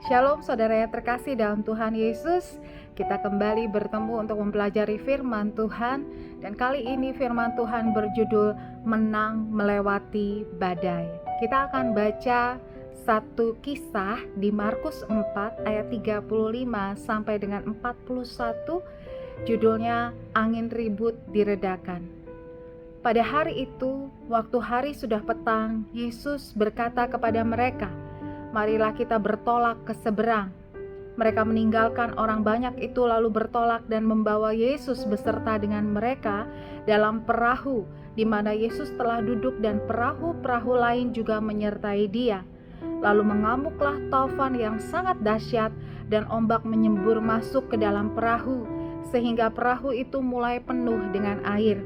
Shalom saudara yang terkasih dalam Tuhan Yesus. Kita kembali bertemu untuk mempelajari firman Tuhan. Dan kali ini firman Tuhan berjudul Menang Melewati Badai. Kita akan baca satu kisah di Markus 4 ayat 35 sampai dengan 41. Judulnya Angin Ribut Diredakan. Pada hari itu, waktu hari sudah petang, Yesus berkata kepada mereka, "Marilah kita bertolak ke seberang." Mereka meninggalkan orang banyak itu lalu bertolak dan membawa Yesus beserta dengan mereka dalam perahu di mana Yesus telah duduk dan perahu-perahu lain juga menyertai dia. Lalu mengamuklah taufan yang sangat dahsyat dan ombak menyembur masuk ke dalam perahu sehingga perahu itu mulai penuh dengan air.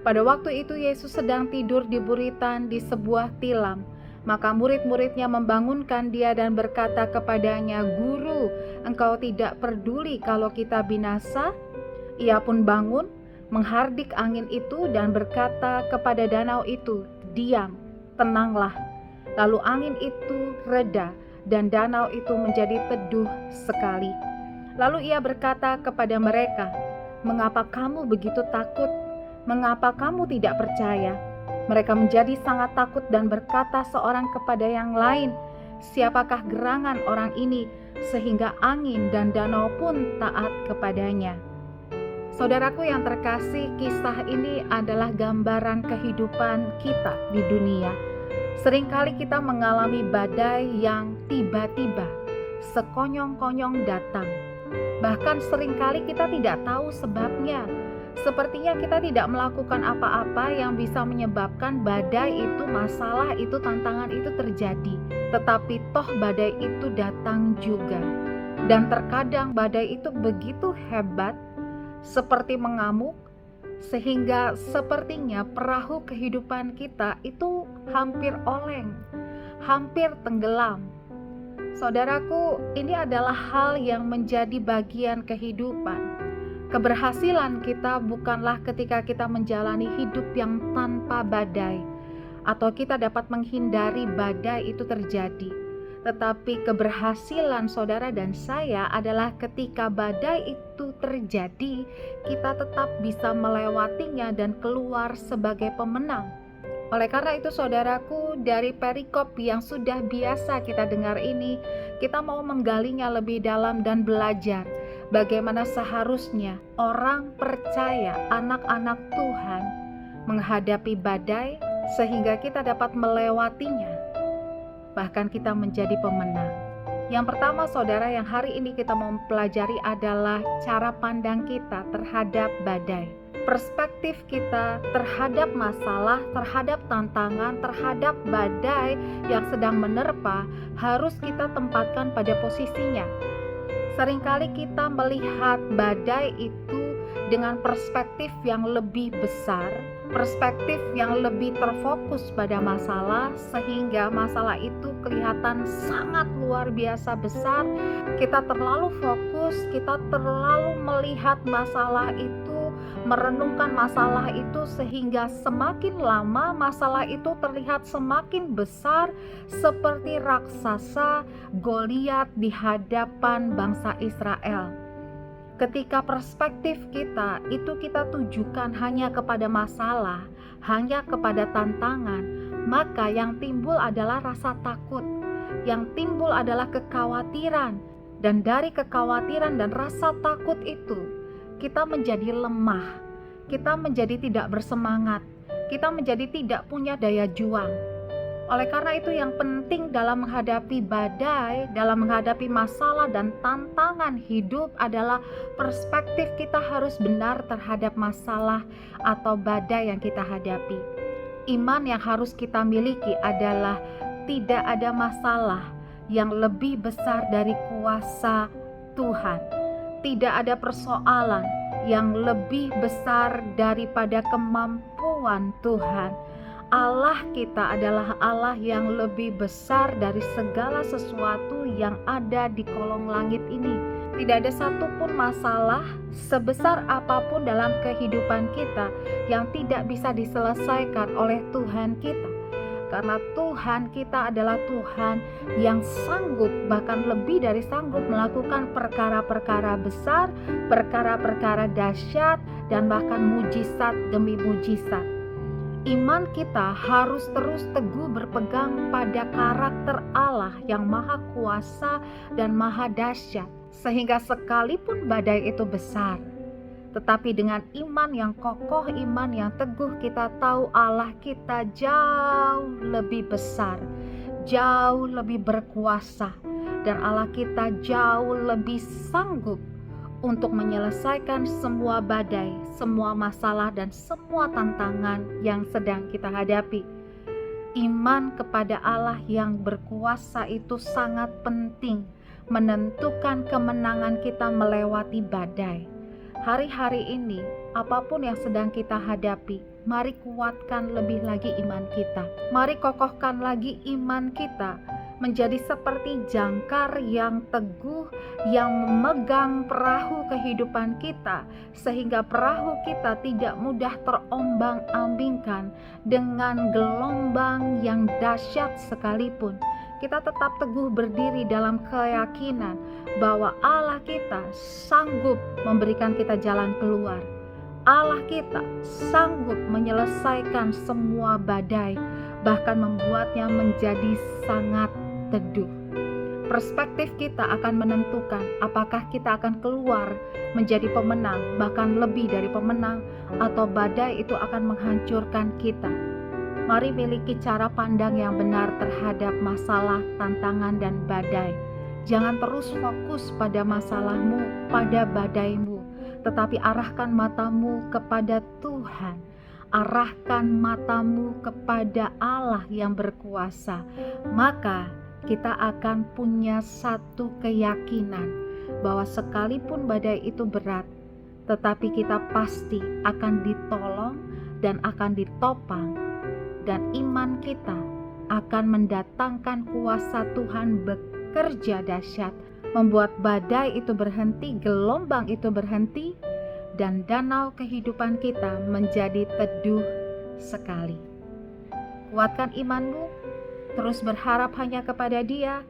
Pada waktu itu Yesus sedang tidur di buritan di sebuah tilam. Maka murid-muridnya membangunkan dia dan berkata kepadanya, "Guru, engkau tidak peduli kalau kita binasa?" Ia pun bangun, menghardik angin itu dan berkata kepada danau itu, "Diam, tenanglah." Lalu angin itu reda dan danau itu menjadi teduh sekali. Lalu ia berkata kepada mereka, "Mengapa kamu begitu takut? Mengapa kamu tidak percaya?" Mereka menjadi sangat takut dan berkata seorang kepada yang lain, "Siapakah gerangan orang ini sehingga angin dan danau pun taat kepadanya?" Saudaraku yang terkasih, kisah ini adalah gambaran kehidupan kita di dunia. Seringkali kita mengalami badai yang tiba-tiba, sekonyong-konyong datang. Bahkan seringkali kita tidak tahu sebabnya. Sepertinya kita tidak melakukan apa-apa yang bisa menyebabkan badai itu, masalah itu, tantangan itu terjadi. Tetapi toh badai itu datang juga. Dan terkadang badai itu begitu hebat, seperti mengamuk, sehingga sepertinya perahu kehidupan kita itu hampir oleng, hampir tenggelam. Saudaraku, ini adalah hal yang menjadi bagian kehidupan. Keberhasilan kita bukanlah ketika kita menjalani hidup yang tanpa badai, atau kita dapat menghindari badai itu terjadi. Tetapi keberhasilan saudara dan saya adalah ketika badai itu terjadi, kita tetap bisa melewatinya dan keluar sebagai pemenang. Oleh karena itu saudaraku, dari perikop yang sudah biasa kita dengar ini, kita mau menggalinya lebih dalam dan belajar bagaimana seharusnya orang percaya, anak-anak Tuhan menghadapi badai sehingga kita dapat melewatinya, bahkan kita menjadi pemenang. Yang pertama saudara, yang hari ini kita mau pelajari adalah cara pandang kita terhadap badai. Perspektif kita terhadap masalah, terhadap tantangan, terhadap badai yang sedang menerpa harus kita tempatkan pada posisinya. Seringkali kita melihat badai itu dengan perspektif yang lebih besar, perspektif yang lebih terfokus pada masalah, sehingga masalah itu kelihatan sangat luar biasa besar. Kita terlalu fokus, kita terlalu melihat masalah itu, merenungkan masalah itu, sehingga semakin lama masalah itu terlihat semakin besar, seperti raksasa Goliat di hadapan bangsa Israel. Ketika perspektif kita itu kita tujukan hanya kepada masalah, hanya kepada tantangan, maka yang timbul adalah rasa takut, yang timbul adalah kekhawatiran, dan dari kekhawatiran dan rasa takut itu kita menjadi lemah, kita menjadi tidak bersemangat, kita menjadi tidak punya daya juang. Oleh karena itu yang penting dalam menghadapi badai, dalam menghadapi masalah dan tantangan hidup adalah perspektif kita harus benar terhadap masalah atau badai yang kita hadapi. Iman yang harus kita miliki adalah tidak ada masalah yang lebih besar dari kuasa Tuhan. Tidak ada persoalan yang lebih besar daripada kemampuan Tuhan. Allah kita adalah Allah yang lebih besar dari segala sesuatu yang ada di kolong langit ini. Tidak ada satupun masalah sebesar apapun dalam kehidupan kita yang tidak bisa diselesaikan oleh Tuhan kita. karena Tuhan kita adalah Tuhan yang sanggup, bahkan lebih dari sanggup, melakukan perkara-perkara besar, perkara-perkara dahsyat, dan bahkan mujizat demi mujizat. Iman kita harus terus teguh berpegang pada karakter Allah yang maha kuasa dan maha dahsyat, sehingga sekalipun badai itu besar, tetapi dengan iman yang kokoh, iman yang teguh, kita tahu Allah kita jauh lebih besar, jauh lebih berkuasa, dan Allah kita jauh lebih sanggup untuk menyelesaikan semua badai, semua masalah, dan semua tantangan yang sedang kita hadapi. Iman kepada Allah yang berkuasa itu sangat penting, menentukan kemenangan kita melewati badai. Hari-hari ini, apapun yang sedang kita hadapi, mari kuatkan lebih lagi iman kita. Mari kokohkan lagi iman kita menjadi seperti jangkar yang teguh, yang memegang perahu kehidupan kita, sehingga perahu kita tidak mudah terombang-ambingkan dengan gelombang yang dahsyat sekalipun. Kita tetap teguh berdiri dalam keyakinan bahwa Allah kita sanggup memberikan kita jalan keluar. Allah kita sanggup menyelesaikan semua badai, bahkan membuatnya menjadi sangat teduh. Perspektif kita akan menentukan apakah kita akan keluar menjadi pemenang, bahkan lebih dari pemenang, atau badai itu akan menghancurkan kita. Mari miliki cara pandang yang benar terhadap masalah, tantangan, dan badai. Jangan terus fokus pada masalahmu, pada badaimu, tetapi arahkan matamu kepada Tuhan. Arahkan matamu kepada Allah yang berkuasa. Maka kita akan punya satu keyakinan bahwa sekalipun badai itu berat, tetapi kita pasti akan ditolong dan akan ditopang. Dan iman kita akan mendatangkan kuasa Tuhan bekerja dahsyat, membuat badai itu berhenti, gelombang itu berhenti, dan danau kehidupan kita menjadi teduh sekali. Kuatkan imanmu, terus berharap hanya kepada Dia,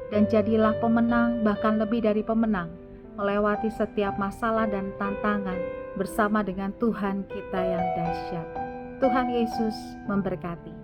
dan jadilah pemenang, bahkan lebih dari pemenang, melewati setiap masalah dan tantangan bersama dengan Tuhan kita yang dahsyat. Tuhan Yesus memberkati.